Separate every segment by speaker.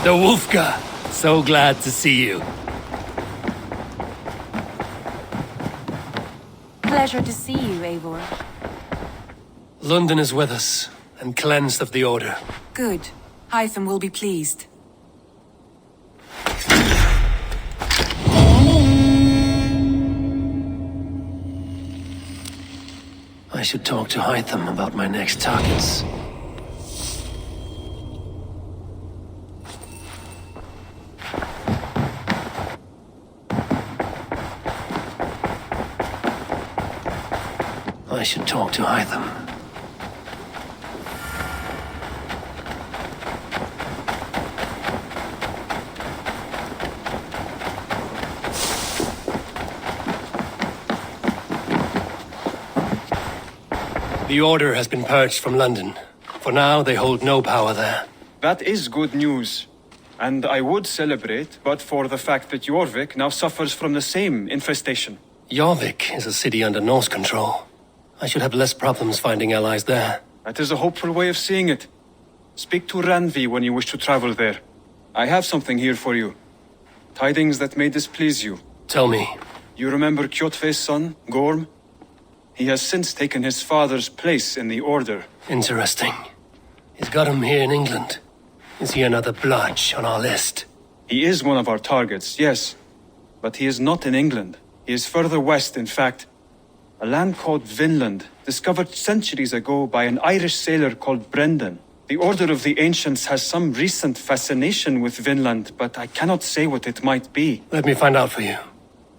Speaker 1: The Wolfka! So glad to see you.
Speaker 2: Pleasure to see you, Eivor.
Speaker 1: London is with us, and cleansed of the Order.
Speaker 2: Good. Hytham will be pleased.
Speaker 1: I should talk to Hytham about my next targets. I should talk to Hytham. The Order has been purged from London. For now, they hold no power there.
Speaker 3: That is good news. And I would celebrate, but for the fact that Jorvik now suffers from the same infestation.
Speaker 1: Jorvik is a city under Norse control. I should have less problems finding allies there.
Speaker 3: That is a hopeful way of seeing it. Speak to Randvi when you wish to travel there. I have something here for you. Tidings that may displease you.
Speaker 1: Tell me.
Speaker 3: You remember Kjotve's son, Gorm? He has since taken his father's place in the Order.
Speaker 1: Interesting. He's got him here in England. Is he another blotch on our list?
Speaker 3: He is one of our targets, yes. But he is not in England. He is further west, in fact. A land called Vinland, discovered centuries ago by an Irish sailor called Brendan. The Order of the Ancients has some recent fascination with Vinland, but I cannot say what it might be.
Speaker 1: Let me find out for you.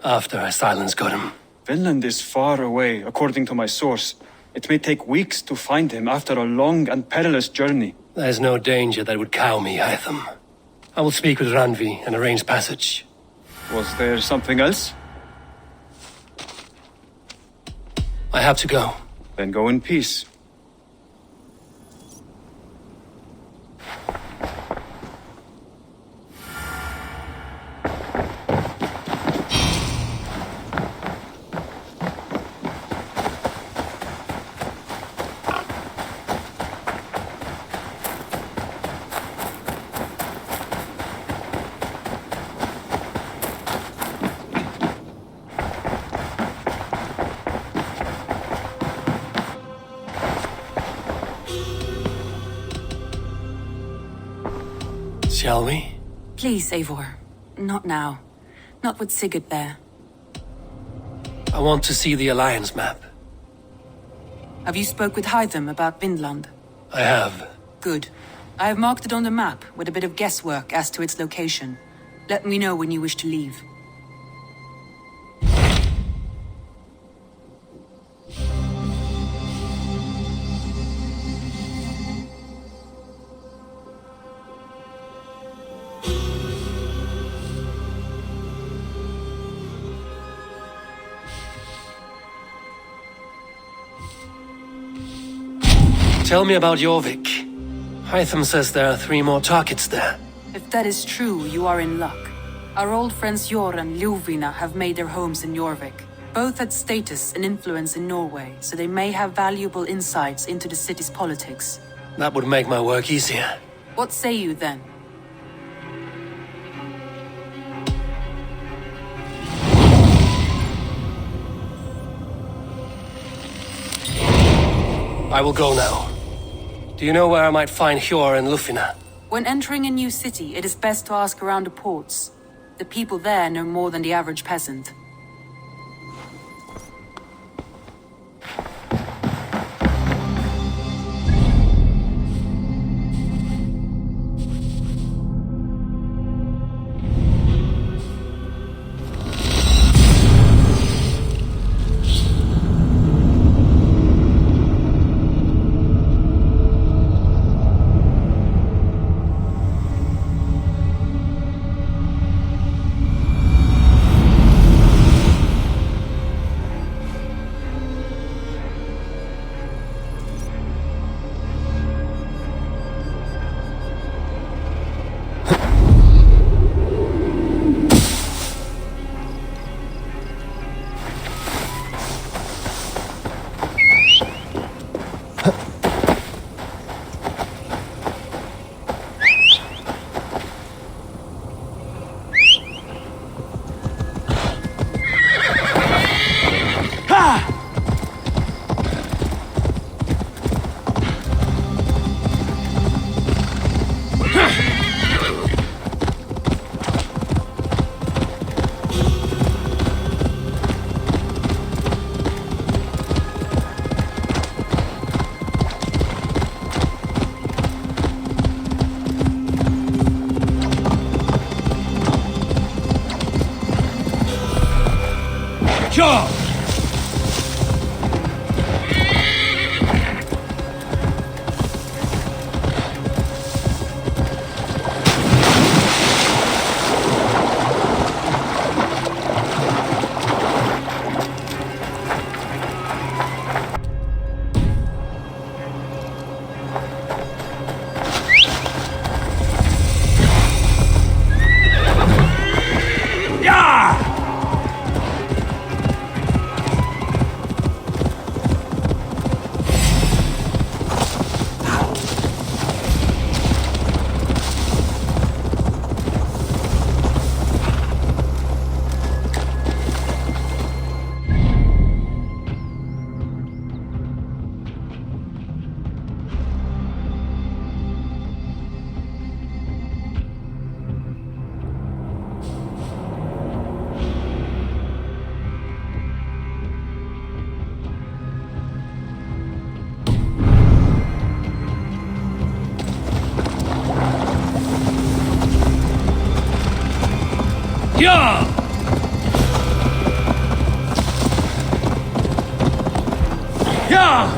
Speaker 1: After I silence Gotham.
Speaker 3: Vinland is far away, according to my source. It may take weeks to find him after a long and perilous journey.
Speaker 1: There's no danger that would cow me, Hytham. I will speak with Randvi and arrange passage.
Speaker 3: Was there something else?
Speaker 1: I have to go.
Speaker 3: Then go in peace.
Speaker 1: Shall we?
Speaker 2: Please, Eivor. Not now. Not with Sigurd there.
Speaker 1: I want to see the Alliance map.
Speaker 2: Have you spoke with Hytham about Vinland?
Speaker 1: I have.
Speaker 2: Good. I have marked it on the map with a bit of guesswork as to its location. Let me know when you wish to leave.
Speaker 1: Tell me about Jorvik. Hytham says there are 3 more targets there.
Speaker 2: If that is true, you are in luck. Our old friends Jor and Ljuvina have made their homes in Jorvik. Both had status and influence in Norway, so they may have valuable insights into the city's politics.
Speaker 1: That would make my work easier.
Speaker 2: What say you then?
Speaker 1: I will go now. Do you know where I might find Hjor and Lufina?
Speaker 2: When entering a new city, it is best to ask around the ports. The people there know more than the average peasant.
Speaker 1: Sure! Yeah! Yeah!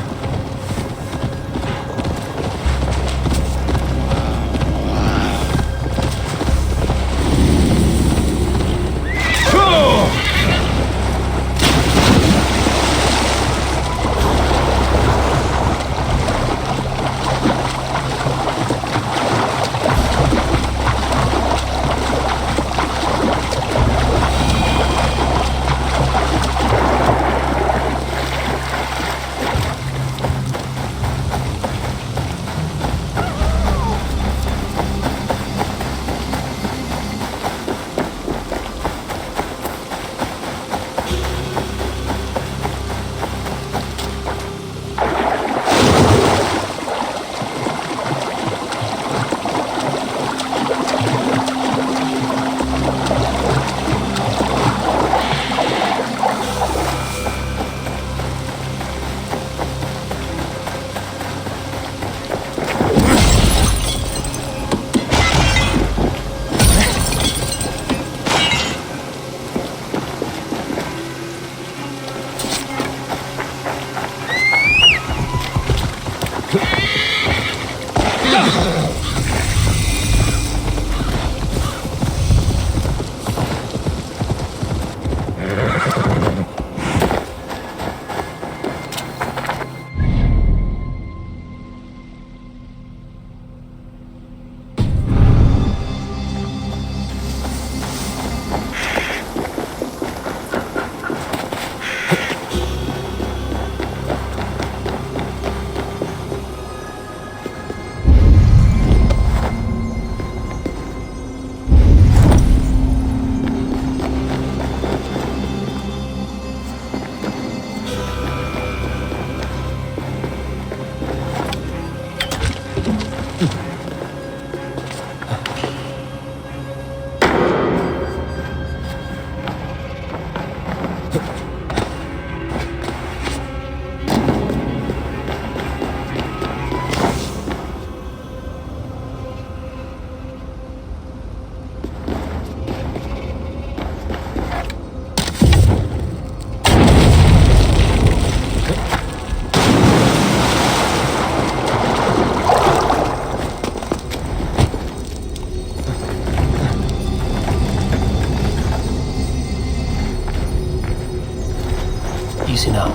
Speaker 1: Easy now.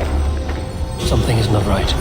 Speaker 1: Something is not right.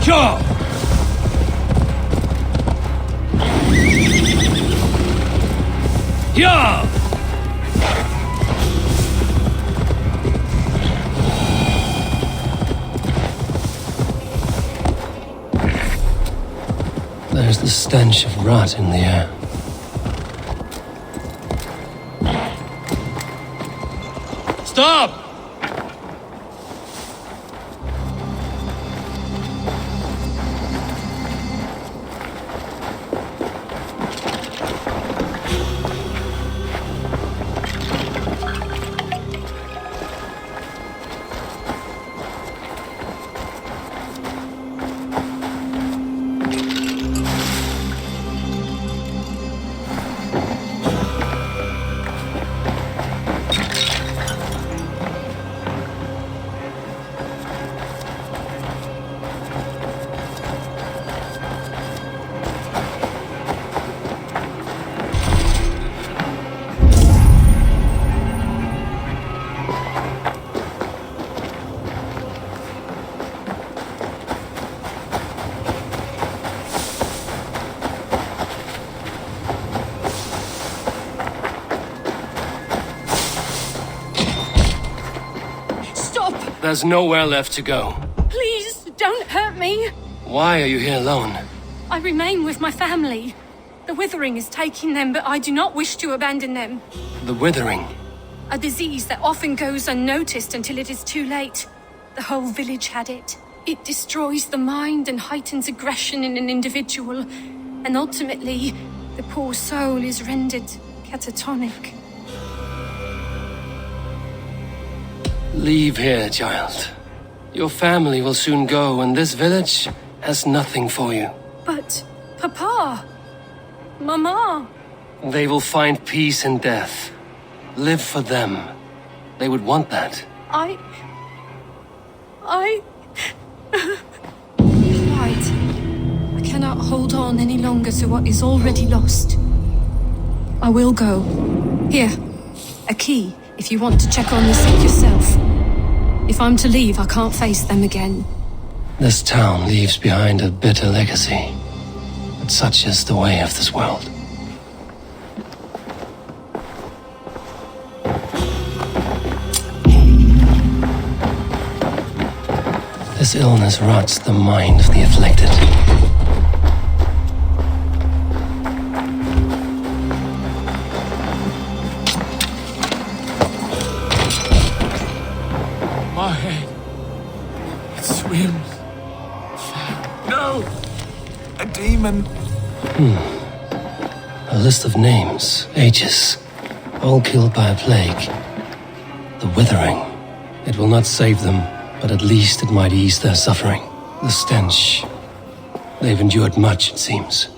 Speaker 1: Sure! Yeah! There's the stench of rot in the air. Stop! There's nowhere left to go.
Speaker 4: Please, don't hurt me.
Speaker 1: Why are you here alone?
Speaker 4: I remain with my family. The Withering is taking them, but I do not wish to abandon them.
Speaker 1: The Withering?
Speaker 4: A disease that often goes unnoticed until it is too late. The whole village had it. It destroys the mind and heightens aggression in an individual. And ultimately, the poor soul is rendered catatonic.
Speaker 1: Leave here, child. Your family will soon go, and this village has nothing for you.
Speaker 4: But, Papa... Mama...
Speaker 1: They will find peace in death. Live for them. They would want that.
Speaker 4: hold on any longer to what is already lost. I will go. Here, a key, if you want to check on the sick yourself. If I'm to leave, I can't face them again.
Speaker 1: This town leaves behind a bitter legacy. But such is the way of this world. This illness rots the mind of the afflicted.
Speaker 5: My head. It swims. No! A demon.
Speaker 1: A list of names, ages, all killed by a plague. The Withering. It will not save them, but at least it might ease their suffering. The stench. They've endured much, it seems.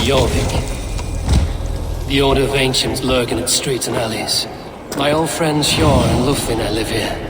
Speaker 1: Jorvik. The Order of Ancients lurk in its streets and alleys. My old friends Sjor and Lufvina live here.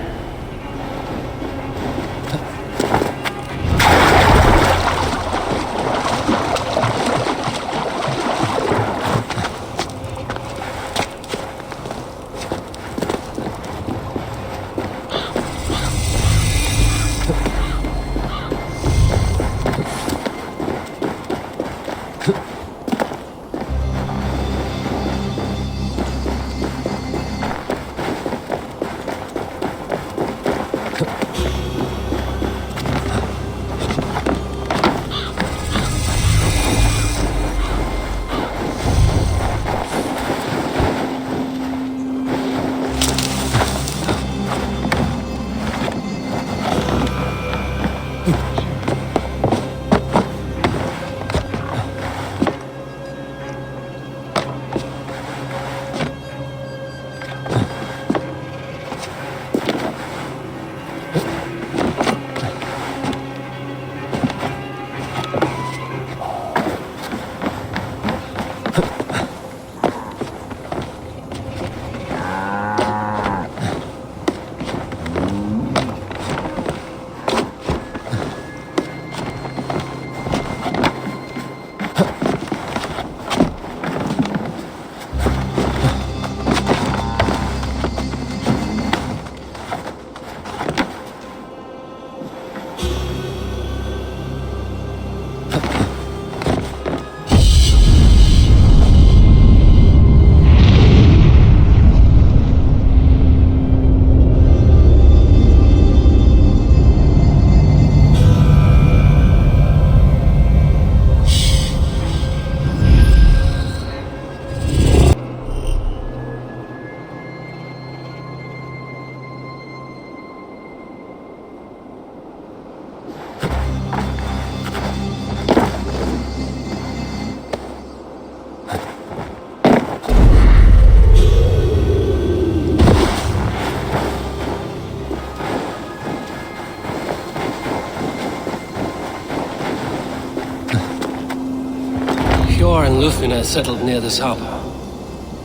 Speaker 1: Hjor and Lufina settled near this harbor.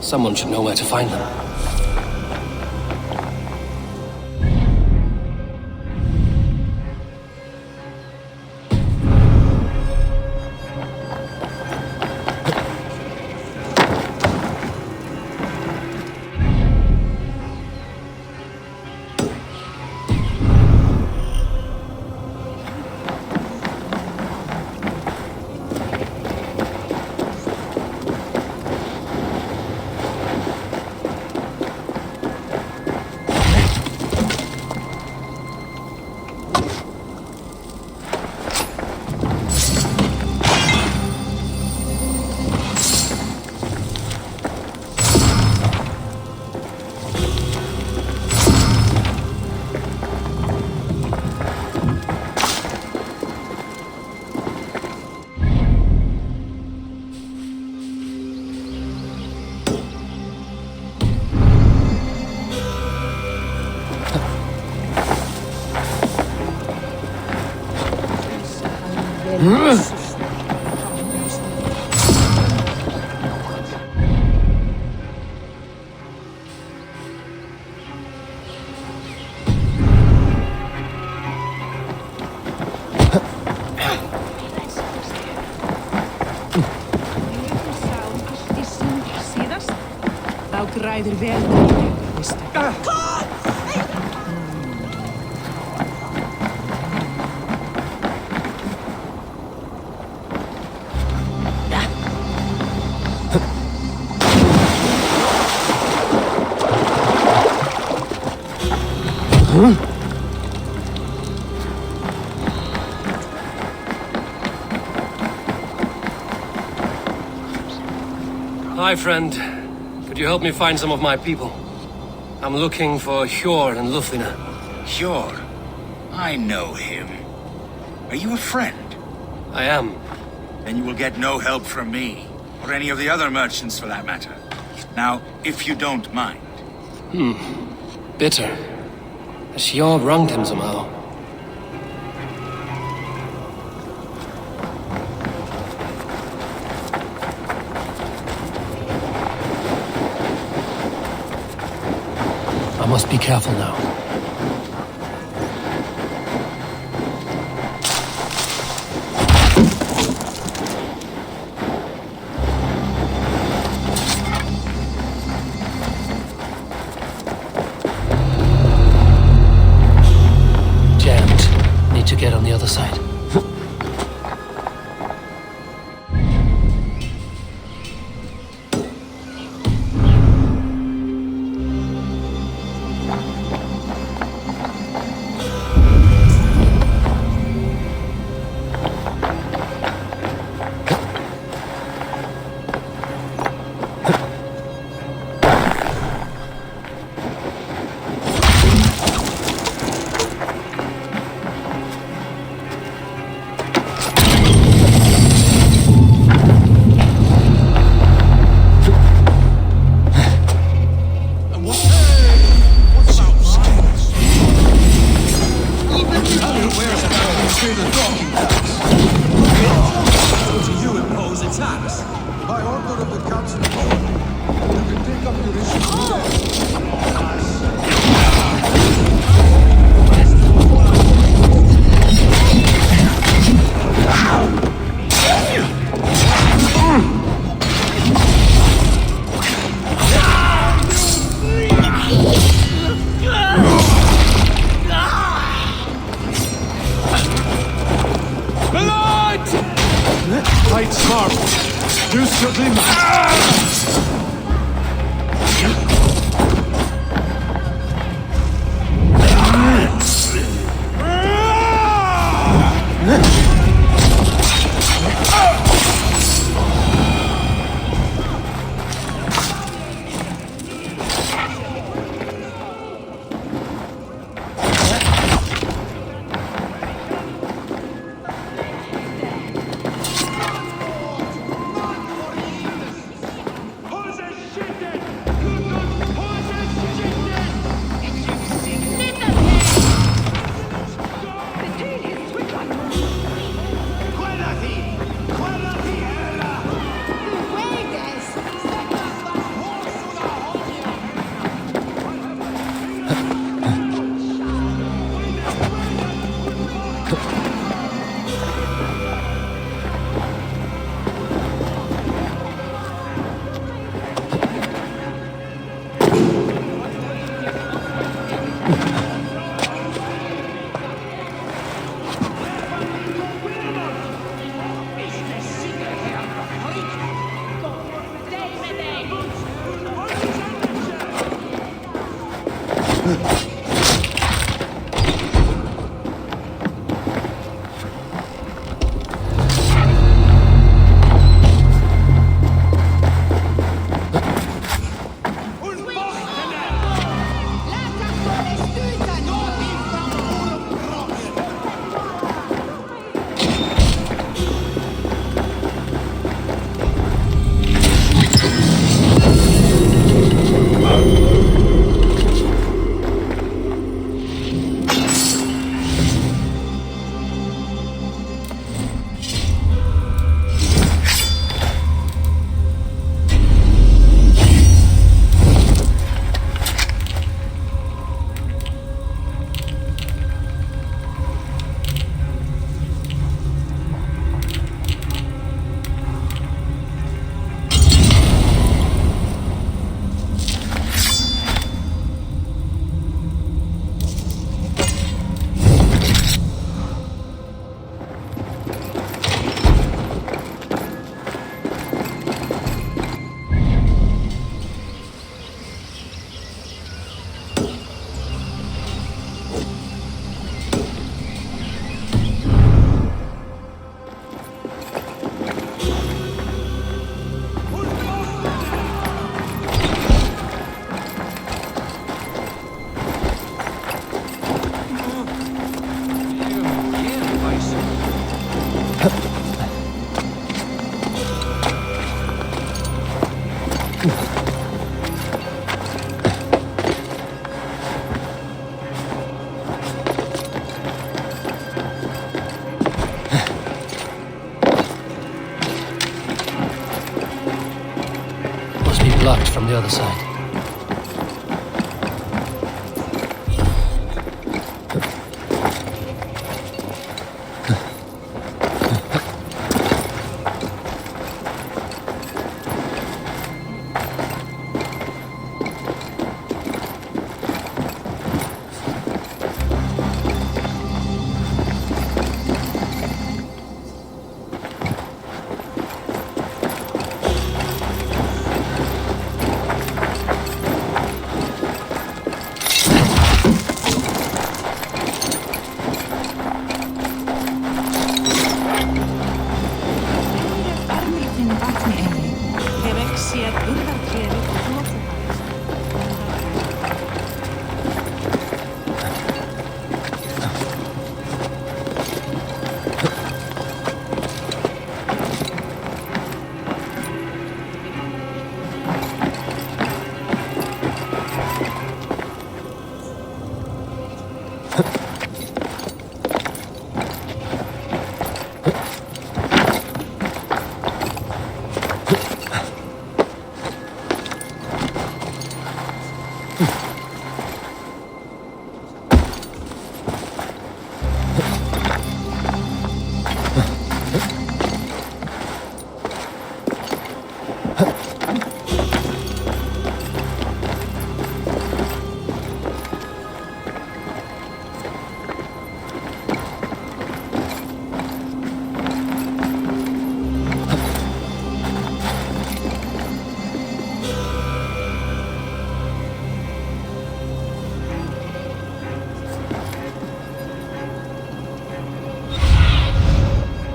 Speaker 1: Someone should know where to find them.
Speaker 6: Þá græðir vel með þig, veistu.
Speaker 1: Hi, friend. Could you help me find some of my people? I'm looking for Hjor and Lufina.
Speaker 7: Hjor? I know him. Are you a friend?
Speaker 1: I am.
Speaker 7: Then you will get no help from me, or any of the other merchants for that matter. Now, if you don't mind.
Speaker 1: Bitter. Has Hjor wronged him somehow? I must be careful now. Jammed. Need to get on the other side.
Speaker 8: By order of the Council of War, you can take up your issue
Speaker 5: Fight smart. Use your demons.
Speaker 1: the other side.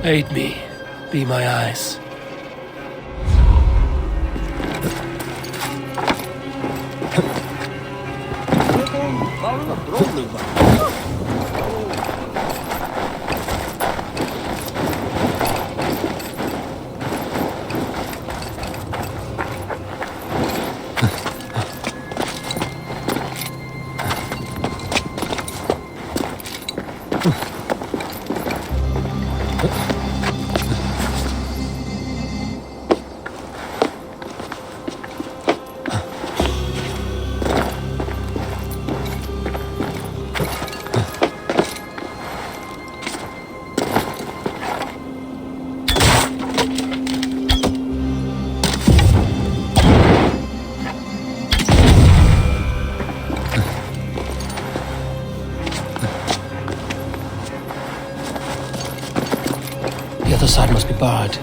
Speaker 1: Aid me. Be my eyes. The other side must be barred.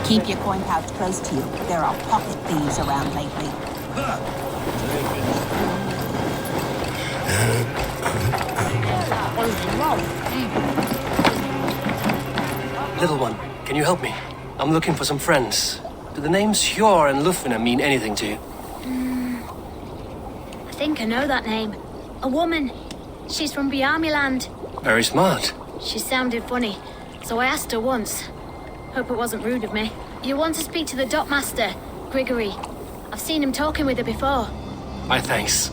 Speaker 9: Keep your coin pouch close to you. There are pocket thieves around lately.
Speaker 1: Little one, can you help me? I'm looking for some friends. Do the names Hjor and Lufvina mean anything to you?
Speaker 10: I think I know that name. A woman. She's from Biamiland.
Speaker 1: Very smart.
Speaker 10: She sounded funny, so I asked her once. Hope it wasn't rude of me. You want to speak to the dockmaster, Grigory. I've seen him talking with her before.
Speaker 1: My thanks.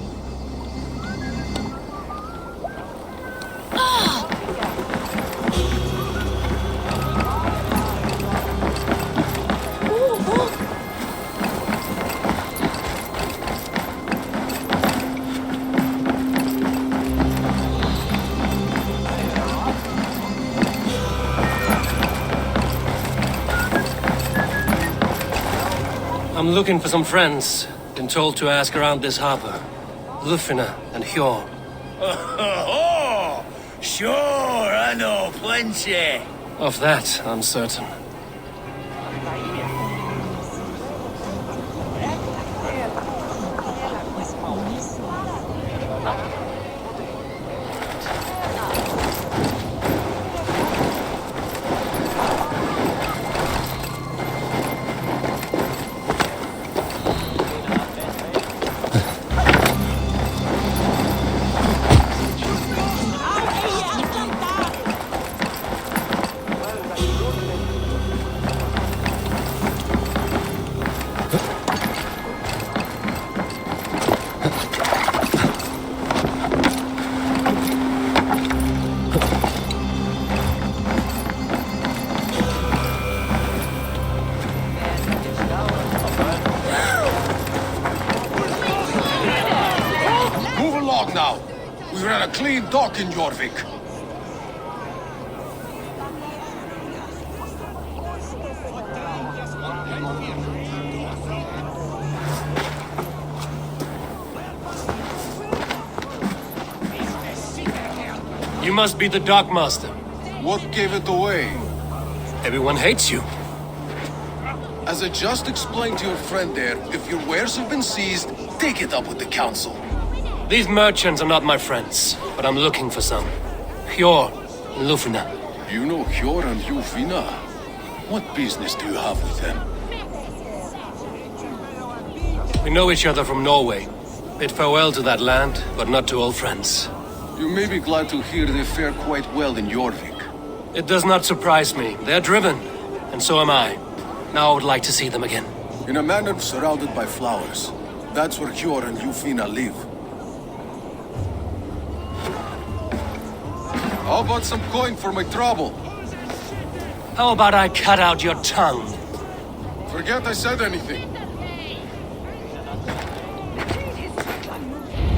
Speaker 1: I'm looking for some friends. Been told to ask around this harbor. Lufvina and Hjor.
Speaker 7: Oh, sure, I know plenty.
Speaker 1: Of that, I'm certain.
Speaker 8: Now, we ran a clean dock in Jorvik.
Speaker 1: You must be the dockmaster.
Speaker 8: What gave it away?
Speaker 1: Everyone hates you.
Speaker 8: As I just explained to your friend there, if your wares have been seized, take it up with the council.
Speaker 1: These merchants are not my friends, but I'm looking for some. Hjor and Lufina.
Speaker 5: You know Hjor and Lufina? What business do you have with them?
Speaker 1: We know each other from Norway. Bid farewell to that land, but not to old friends.
Speaker 5: You may be glad to hear they fare quite well in Jorvik.
Speaker 1: It does not surprise me. They're driven, and so am I. Now I would like to see them again.
Speaker 5: In a manor surrounded by flowers. That's where Hjor and Lufina live. How about some coin for my trouble?
Speaker 1: How about I cut out your tongue?
Speaker 5: Forget I said anything.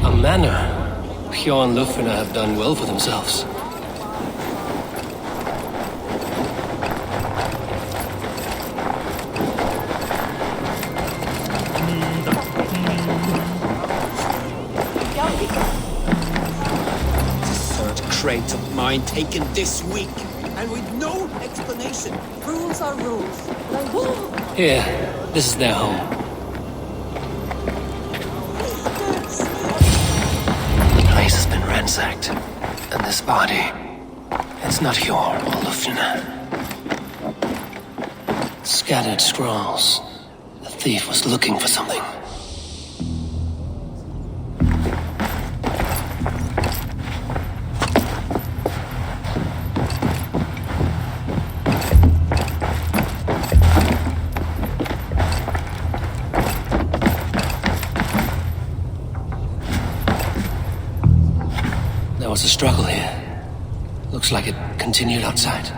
Speaker 1: A manor. Hjor and Lufina have done well for themselves.
Speaker 11: Crate of mine taken this week, and with no explanation.
Speaker 9: Rules are rules.
Speaker 1: Here, this is their home. The place has been ransacked, and this body, it's not Hjor or Lufina. Scattered scrolls. The thief was looking for something. There was a struggle here. Looks like it continued outside.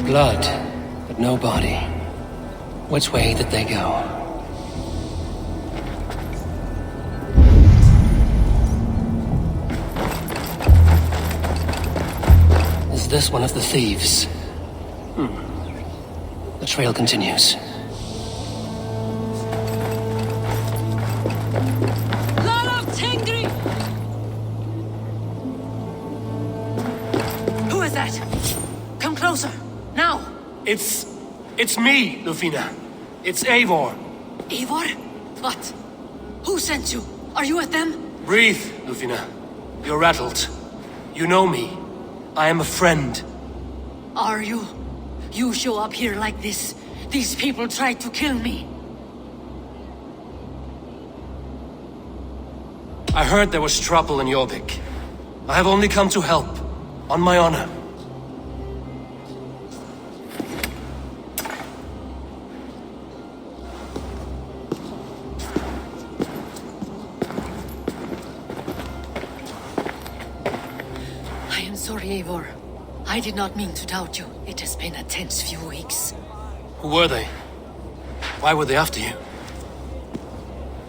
Speaker 1: Blood, but no body. Which way did they go? Is this one of the thieves? The trail continues.
Speaker 2: Who is that? Come closer, now!
Speaker 1: It's me, Lufina. It's Eivor.
Speaker 2: Eivor? What? Who sent you? Are you with them?
Speaker 1: Breathe, Lufina. You're rattled. You know me. I am a friend.
Speaker 2: Are you? You show up here like this. These people tried to kill me.
Speaker 1: I heard there was trouble in Jorvik. I have only come to help. On my honor.
Speaker 2: I am sorry, Eivor. I did not mean to doubt you. It has been a tense few weeks.
Speaker 1: Who were they? Why were they after you?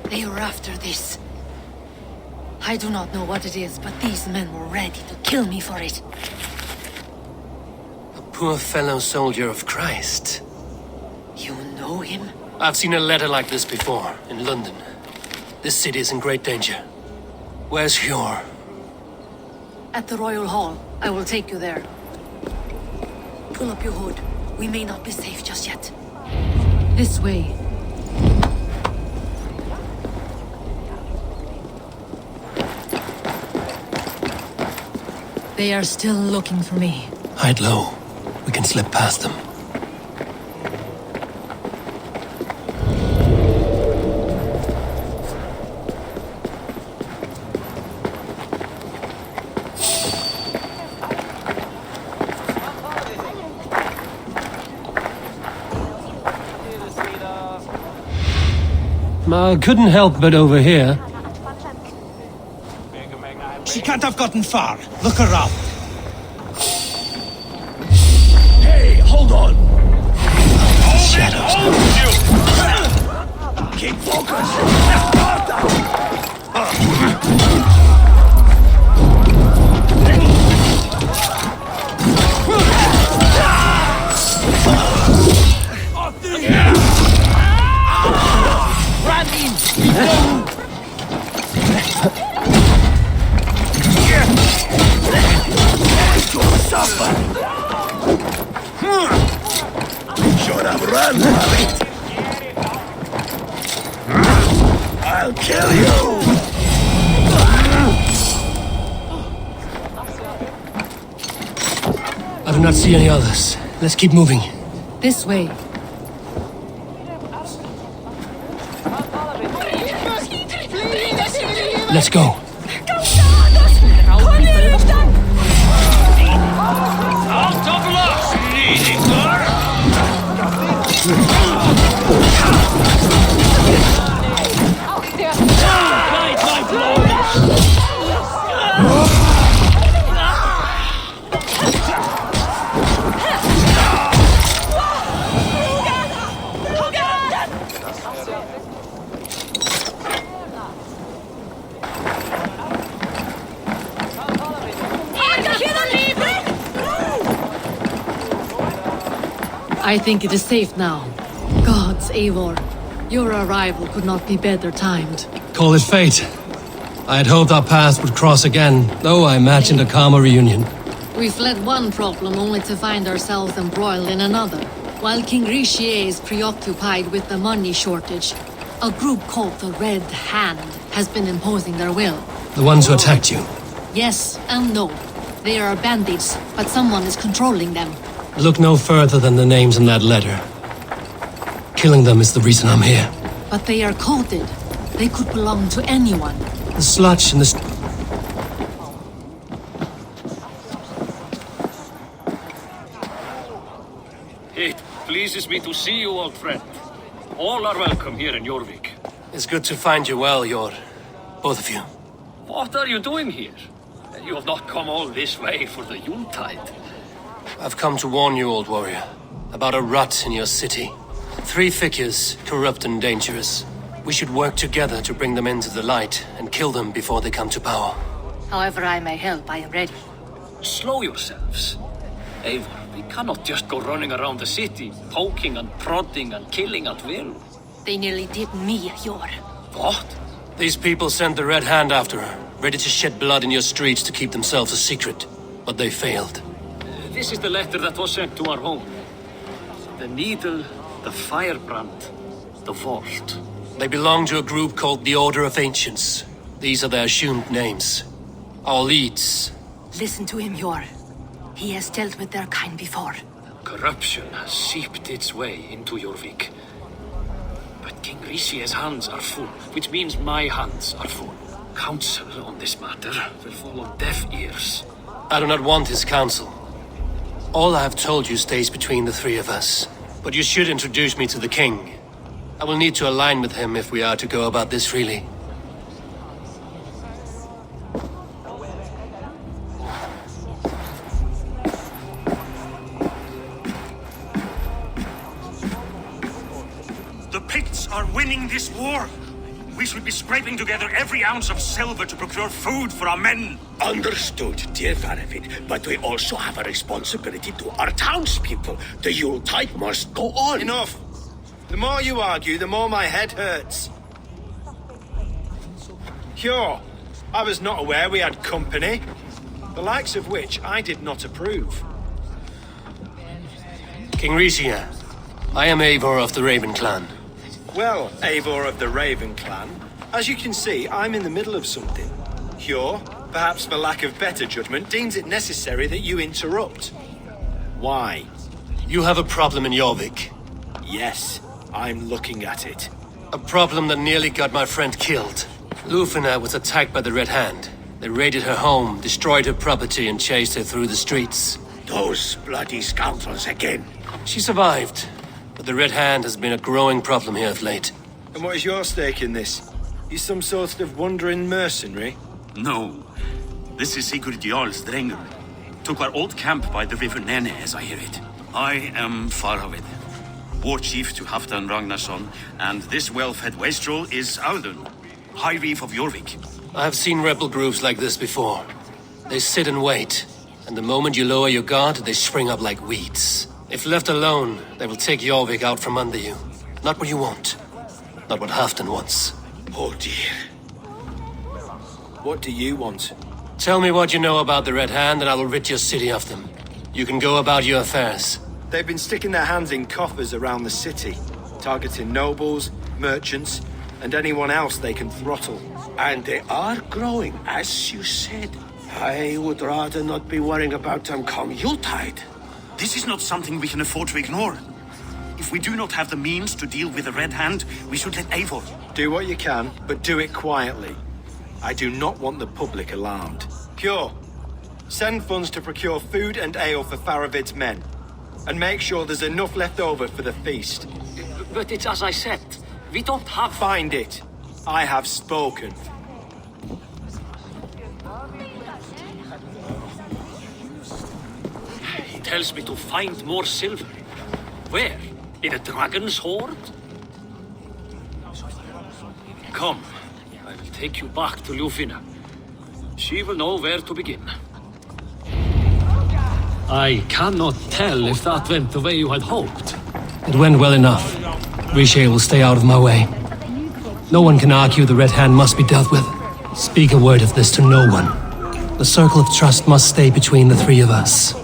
Speaker 2: They were after this. I do not know what it is, but these men were ready to kill me for it.
Speaker 1: A poor fellow soldier of Christ.
Speaker 2: You know him?
Speaker 1: I've seen a letter like this before, in London. This city is in great danger. Where's Hjor?
Speaker 2: At the Royal Hall. I will take you there. Pull up your hood. We may not be safe just yet.
Speaker 6: This way. They are still looking for me.
Speaker 1: Hide low. We can slip past them. I couldn't help but overhear.
Speaker 11: She can't have gotten far. Look around.
Speaker 5: Hey, hold on!
Speaker 1: Shadows.
Speaker 5: Keep focus! Should have run, Rabbit! I'll kill you!
Speaker 1: I do not see any others. Let's keep moving.
Speaker 6: This way.
Speaker 1: Let's go.
Speaker 6: I think it is safe now. Gods, Eivor. Your arrival could not be better timed.
Speaker 1: Call it fate. I had hoped our paths would cross again, though I imagined a calmer reunion.
Speaker 6: We fled one problem only to find ourselves embroiled in another. While King Richier is preoccupied with the money shortage, a group called the Red Hand has been imposing their will.
Speaker 1: The ones who attacked you.
Speaker 6: Yes and no. They are bandits, but someone is controlling them.
Speaker 1: Look no further than the names in that letter. Killing them is the reason I'm here.
Speaker 6: But they are coded. They could belong to anyone.
Speaker 1: The sludge in the...
Speaker 12: It pleases me to see you, old friend. All are welcome here in Jorvik.
Speaker 1: It's good to find you well, Yor. Both of you.
Speaker 12: What are you doing here? You have not come all this way for the Yuletide.
Speaker 1: I've come to warn you, old warrior, about a rot in your city. 3 figures, corrupt and dangerous. We should work together to bring them into the light and kill them before they come to power.
Speaker 6: However I may help, I am ready.
Speaker 12: Slow yourselves. Eivor, we cannot just go running around the city, poking and prodding and killing at will.
Speaker 6: They nearly did me, Yor.
Speaker 12: What?
Speaker 1: These people sent the Red Hand after her, ready to shed blood in your streets to keep themselves a secret. But they failed.
Speaker 12: This is the letter that was sent to our home. The needle, the firebrand, the vault.
Speaker 1: They belong to a group called the Order of Ancients. These are their assumed names. Our leads.
Speaker 6: Listen to him, Yor. He has dealt with their kind before.
Speaker 12: Corruption has seeped its way into Jorvik. But King Richier's hands are full, which means my hands are full. Counsel on this matter will fall on deaf ears.
Speaker 1: I do not want his counsel. All I have told you stays between the 3 of us. But you should introduce me to the king. I will need to align with him if we are to go about this freely.
Speaker 13: The Picts are winning this war. We should be scraping together every ounce of silver to procure food for our men.
Speaker 5: Understood, dear Faravit, but we also have a responsibility to our townspeople. The Yuletide must go on.
Speaker 11: Enough! The more you argue, the more my head hurts. Sure, I was not aware we had company, the likes of which I did not approve.
Speaker 1: King Richier, I am Eivor of the Raven Clan.
Speaker 11: Well, Eivor of the Raven Clan, as you can see, I'm in the middle of something. Hjor, perhaps for lack of better judgment, deems it necessary that you interrupt. Why?
Speaker 1: You have a problem in Jorvik.
Speaker 11: Yes, I'm looking at it.
Speaker 1: A problem that nearly got my friend killed. Lufina was attacked by the Red Hand. They raided her home, destroyed her property, and chased her through the streets.
Speaker 5: Those bloody scoundrels again.
Speaker 1: She survived, but the Red Hand has been a growing problem here of late.
Speaker 11: And what is your stake in this? You some sort of wandering mercenary?
Speaker 13: No. This is Sigurd Jarl's Drengr. Took our old camp by the river Nene, as I hear it. I am Faravid, war chief to Halfdan Ragnarsson, and this well-fed wastrel is Audun, High Reeve of Jorvik.
Speaker 1: I have seen rebel groups like this before. They sit and wait, and the moment you lower your guard, they spring up like weeds. If left alone, they will take Jorvik out from under you. Not what you want. Not what Halfdan wants.
Speaker 11: Oh dear. What do you want?
Speaker 1: Tell me what you know about the Red Hand, and I will rid your city of them. You can go about your affairs.
Speaker 11: They've been sticking their hands in coffers around the city, targeting nobles, merchants, and anyone else they can throttle.
Speaker 5: And they are growing, as you said. I would rather not be worrying about them come Yuletide.
Speaker 13: This is not something we can afford to ignore. If we do not have the means to deal with the Red Hand, we should let Eivor.
Speaker 11: Do what you can, but do it quietly. I do not want the public alarmed. Cure. Send funds to procure food and ale for Faravid's men. And make sure there's enough left over for the feast.
Speaker 12: But it's as I said, we don't have...
Speaker 11: Find it. I have spoken.
Speaker 12: He tells me to find more silver. Where? In a dragon's hoard? Come, I will take you back to Ljufvina. She will know where to begin. I cannot tell if that went the way you had hoped.
Speaker 1: It went well enough. Riche will stay out of my way. No one can argue the Red Hand must be dealt with. Speak a word of this to no one. The circle of trust must stay between the three of us.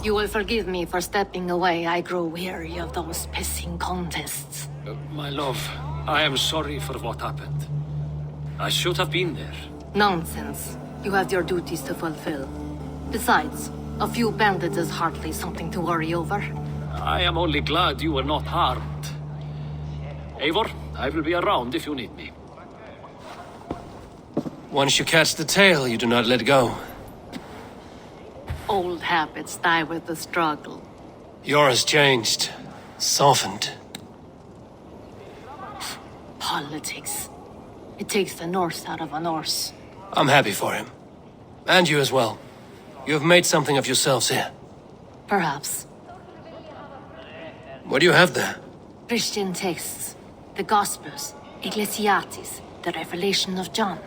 Speaker 6: You will forgive me for stepping away. I grow weary of those pissing contests.
Speaker 12: My love, I am sorry for what happened. I should have been there.
Speaker 6: Nonsense. You have your duties to fulfill. Besides, a few bandits is hardly something to worry over.
Speaker 12: I am only glad you were not harmed. Eivor, I will be around if you need me.
Speaker 1: Once you catch the tail, you do not let go.
Speaker 6: Old habits die with the struggle.
Speaker 1: Yours changed. Softened.
Speaker 6: Politics. It takes the Norse out of a Norse.
Speaker 1: I'm happy for him. And you as well. You have made something of yourselves here.
Speaker 6: Perhaps.
Speaker 1: What do you have there?
Speaker 6: Christian texts. The Gospels. Ecclesiastes. The Revelation of John.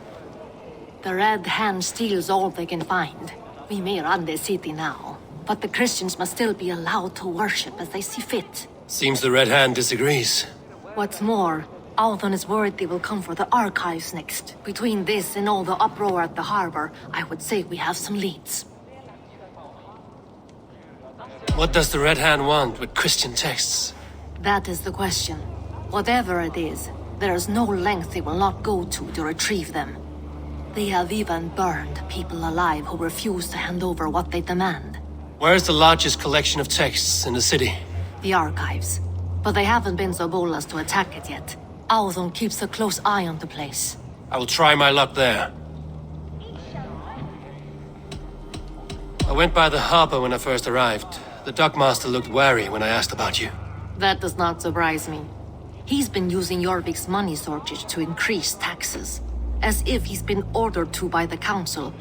Speaker 6: The Red Hand steals all they can find. We may run the city now, but the Christians must still be allowed to worship as they see fit.
Speaker 1: Seems the Red Hand disagrees.
Speaker 6: What's more, Althon is worried they will come for the archives next. Between this and all the uproar at the harbor, I would say we have some leads.
Speaker 1: What does the Red Hand want with Christian texts?
Speaker 6: That is the question. Whatever it is, there is no length they will not go to retrieve them. They have even burned people alive who refuse to hand over what they demand.
Speaker 1: Where is the largest collection of texts in the city?
Speaker 6: The archives. But they haven't been so bold as to attack it yet. Althon keeps a close eye on the place.
Speaker 1: I will try my luck there. I went by the harbor when I first arrived. The dockmaster looked wary when I asked about you.
Speaker 6: That does not surprise me. He's been using Jorvik's money shortage to increase taxes. As if he's been ordered to by the council.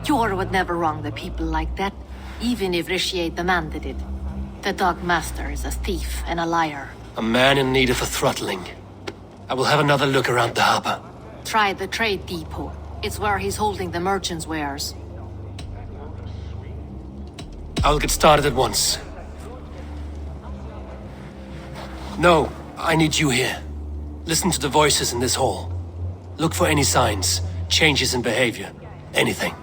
Speaker 6: Jor would never wrong the people like that, even if Riche demanded it. The Dogmaster is a thief and a liar.
Speaker 1: A man in need of a throttling. I will have another look around the harbor.
Speaker 6: Try the trade depot. It's where he's holding the merchants' wares.
Speaker 1: I will get started at once. No, I need you here. Listen to the voices in this hall. Look for any signs, changes in behavior, anything.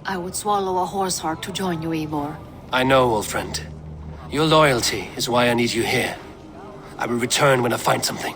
Speaker 6: I would swallow a horse heart to join you, Eivor.
Speaker 1: I know, old friend. Your loyalty is why I need you here. I will return when I find something.